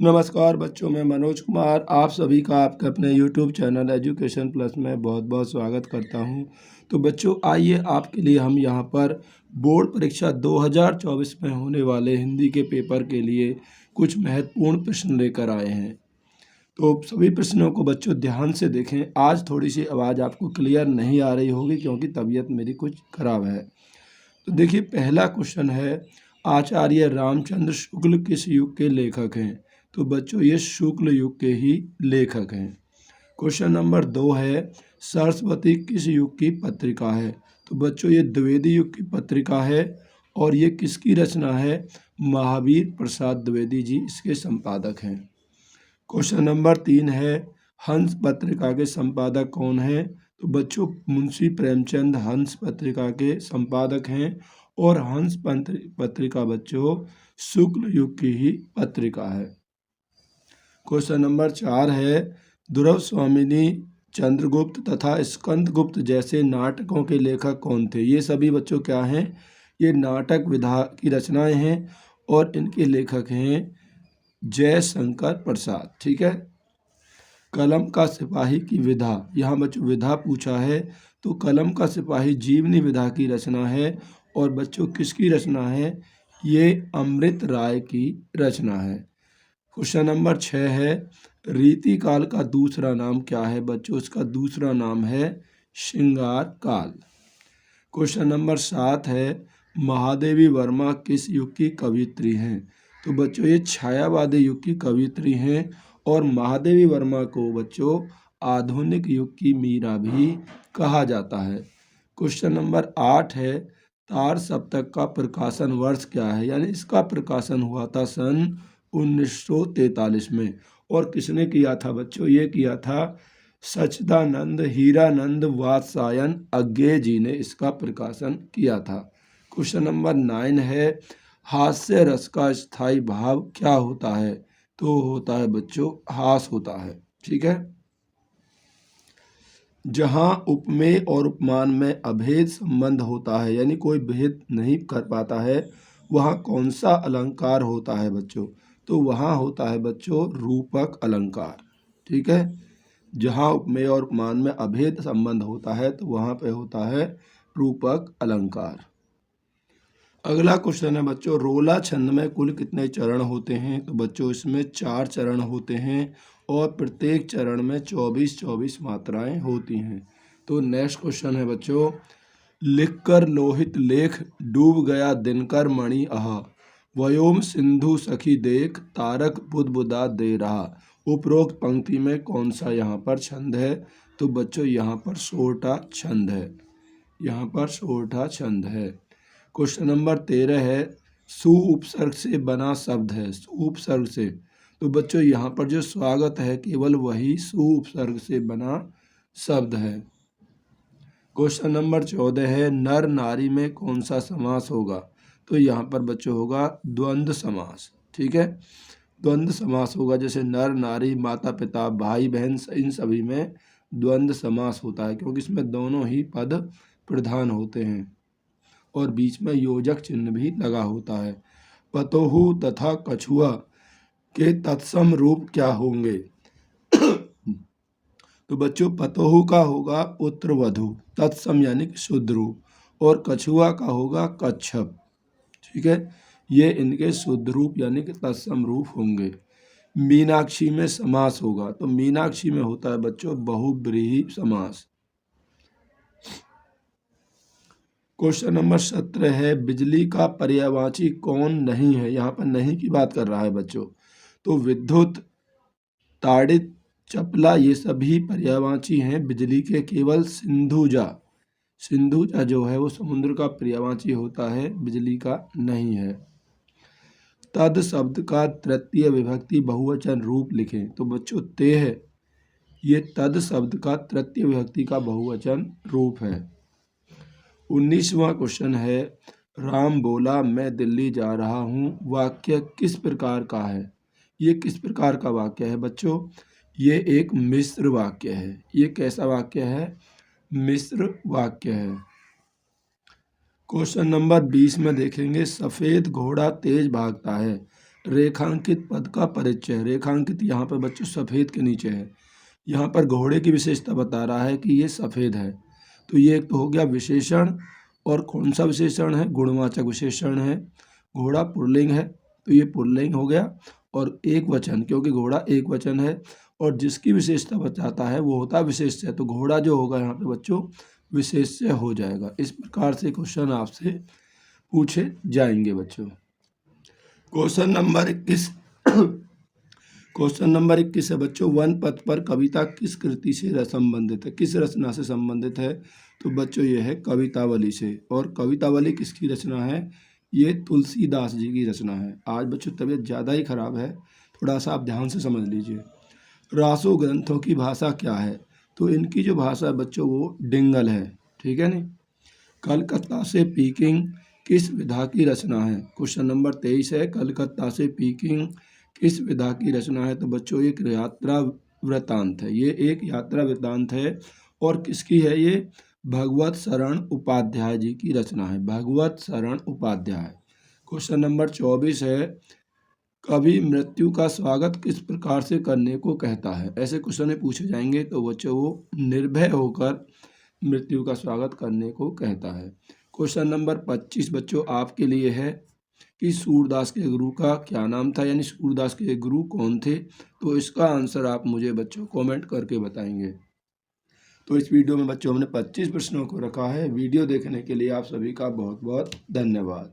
नमस्कार बच्चों, मैं मनोज कुमार आप सभी का आपके अपने YouTube चैनल एजुकेशन प्लस में बहुत बहुत स्वागत करता हूं। तो बच्चों आइए आपके लिए हम यहां पर बोर्ड परीक्षा 2024 में होने वाले हिंदी के पेपर के लिए कुछ महत्वपूर्ण प्रश्न लेकर आए हैं। तो सभी प्रश्नों को बच्चों ध्यान से देखें। आज थोड़ी सी आवाज़ आपको क्लियर नहीं आ रही होगी क्योंकि तबीयत मेरी कुछ खराब है। तो देखिए, पहला क्वेश्चन है, आचार्य रामचंद्र शुक्ल किस युग के लेखक हैं? तो बच्चों ये शुक्ल युग के ही लेखक हैं। क्वेश्चन नंबर 2 है, सरस्वती किस युग की पत्रिका है? तो बच्चों ये द्विवेदी युग की पत्रिका है और ये किसकी रचना है? महावीर प्रसाद द्विवेदी जी इसके संपादक हैं। क्वेश्चन नंबर 3 है, हंस पत्रिका के संपादक कौन हैं? तो बच्चों मुंशी प्रेमचंद हंस पत्रिका के संपादक हैं और हंस पत्रिका बच्चों शुक्ल युग की ही पत्रिका है। क्वेश्चन नंबर 4 है, ध्रुव स्वामिनी, चंद्रगुप्त तथा स्कंदगुप्त जैसे नाटकों के लेखक कौन थे? ये सभी बच्चों क्या हैं? ये नाटक विधा की रचनाएं हैं और इनके लेखक हैं जयशंकर प्रसाद। ठीक है। कलम का सिपाही की विधा, यहाँ बच्चों विधा पूछा है तो कलम का सिपाही जीवनी विधा की रचना है और बच्चों किसकी रचना है? ये अमृत राय की रचना है। क्वेश्चन नंबर 6 है, रीति काल का दूसरा नाम क्या है? बच्चों इसका दूसरा नाम है श्रृंगार काल। क्वेश्चन नंबर 7 है, महादेवी वर्मा किस युग की कवियत्री हैं? तो बच्चों ये छायावादी युग की कवियत्री हैं और महादेवी वर्मा को बच्चों आधुनिक युग की मीरा भी कहा जाता है। क्वेश्चन नंबर 8 है, तार सप्तक का प्रकाशन वर्ष क्या है? यानी इसका प्रकाशन हुआ था सन 1943 में। और किसने किया था बच्चों? ये किया था सच्चिदानंद हीरानंद वात्सायन अज्ञे जी ने इसका प्रकाशन किया था। क्वेश्चन नंबर 9 है, हास्य रस का स्थायी भाव क्या होता है? तो होता है बच्चों हास होता है। ठीक है। जहाँ उपमेय और उपमान में अभेद संबंध होता है यानी कोई भेद नहीं कर पाता है, वहाँ कौन सा अलंकार होता है बच्चों? तो वहाँ होता है बच्चों रूपक अलंकार। ठीक है। जहाँ उपमेय और उपमान में अभेद संबंध होता है तो वहाँ पे होता है रूपक अलंकार। अगला क्वेश्चन है बच्चों, रोला छंद में कुल कितने चरण होते हैं? तो बच्चों इसमें 4 चरण होते हैं और प्रत्येक चरण में 24-24 मात्राएं होती हैं। तो नेक्स्ट क्वेश्चन है बच्चों, लिखकर लोहित लेख डूब गया दिनकर मणि आहा, व्योम सिंधु सखी देख तारक बुदबुदा दे रहा। उपरोक्त पंक्ति में कौन सा यहाँ पर छंद है? तो बच्चों यहाँ पर सोरठा छंद है। यहाँ पर सोरठा छंद है। क्वेश्चन नंबर 13 है, सु उपसर्ग से बना शब्द है। सु उपसर्ग से, तो बच्चों यहाँ पर जो स्वागत है केवल वही सु उपसर्ग से बना शब्द है। क्वेश्चन नंबर 14 है, नर नारी में कौन सा समास होगा? तो यहाँ पर बच्चों होगा द्वंद्व समास। ठीक है। द्वंद्व समास होगा, जैसे नर नारी माता पिता भाई बहन इन सभी में द्वंद्व समास होता है क्योंकि इसमें दोनों ही पद प्रधान होते हैं और बीच में योजक चिन्ह भी लगा होता है। पतोहू तथा कछुआ के तत्सम रूप क्या होंगे? तो बच्चों पतोहू का होगा पुत्र वधु, तत्सम यानी कि शुद्ध रूप, और कछुआ का होगा कच्छप। ठीक है। ये इनके शुद्ध रूप यानी कि तत्सम रूप होंगे। मीनाक्षी में समास होगा, तो मीनाक्षी में होता है बच्चों बहुब्रीहि समास। क्वेश्चन नंबर 17 है, बिजली का पर्यायवाची कौन नहीं है? यहाँ पर नहीं की बात कर रहा है बच्चों। तो विद्युत, ताड़ित, चपला ये सभी पर्यायवाची हैं बिजली के, केवल सिंधुजा, सिंधुजा जो है वो समुद्र का पर्यायवाची होता है, बिजली का नहीं है। तद शब्द का तृतीय विभक्ति बहुवचन रूप लिखें। तो बच्चों ते है, ये तद शब्द का तृतीय विभक्ति का बहुवचन रूप है। 19वां क्वेश्चन है, राम बोला मैं दिल्ली जा रहा हूँ, वाक्य किस प्रकार का है? ये किस प्रकार का वाक्य है बच्चों? ये एक मिश्र वाक्य है। ये कैसा वाक्य है? मिश्र वाक्य है। क्वेश्चन नंबर 20 में देखेंगे, सफ़ेद घोड़ा तेज भागता है, रेखांकित पद का परिचय। रेखांकित यहाँ पर बच्चों सफ़ेद के नीचे है। यहाँ पर घोड़े की विशेषता बता रहा है कि ये सफ़ेद है। तो ये एक तो हो गया विशेषण, और कौन सा विशेषण है? गुणवाचक विशेषण है। घोड़ा पुल्लिंग है तो ये पुल्लिंग हो गया, और एक वचन, क्योंकि घोड़ा एक वचन है और जिसकी विशेषता बताता है वो होता है विशेष्य। तो घोड़ा जो होगा यहाँ पे बच्चों विशेष्य हो जाएगा। इस प्रकार से क्वेश्चन आपसे पूछे जाएंगे बच्चों। क्वेश्चन नंबर 21 क्वेश्चन नंबर 21 है बच्चों, वन पथ पर कविता किस कृति से संबंधित है? किस रचना से संबंधित है? तो बच्चों ये है कवितावली से। और कवितावली किसकी रचना है? ये तुलसीदास जी की रचना है। आज बच्चों तबीयत ज़्यादा ही खराब है, थोड़ा सा आप ध्यान से समझ लीजिए। रासो ग्रंथों की भाषा क्या है? तो इनकी जो भाषा है बच्चों वो डिंगल है, ठीक है नहीं। कलकत्ता से पीकिंग किस विधा की रचना है? क्वेश्चन नंबर 23 है, कलकत्ता से पीकिंग किस विधा की रचना है? तो बच्चों एक यात्रा वृत्तांत है। ये एक यात्रा वृत्तांत है। और किसकी है ये? भगवत शरण उपाध्याय जी की रचना है। भगवत शरण उपाध्याय। क्वेश्चन नंबर 24 है, कवि मृत्यु का स्वागत किस प्रकार से करने को कहता है? ऐसे क्वेश्चन पूछे जाएंगे तो बच्चों वो निर्भय होकर मृत्यु का स्वागत करने को कहता है। क्वेश्चन नंबर 25 बच्चों आपके लिए है कि सूरदास के गुरु का क्या नाम था, यानी सूरदास के गुरु कौन थे? तो इसका आंसर आप मुझे बच्चों कमेंट करके बताएंगे। तो इस वीडियो में बच्चों हमने 25 प्रश्नों को रखा है। वीडियो देखने के लिए आप सभी का बहुत बहुत धन्यवाद।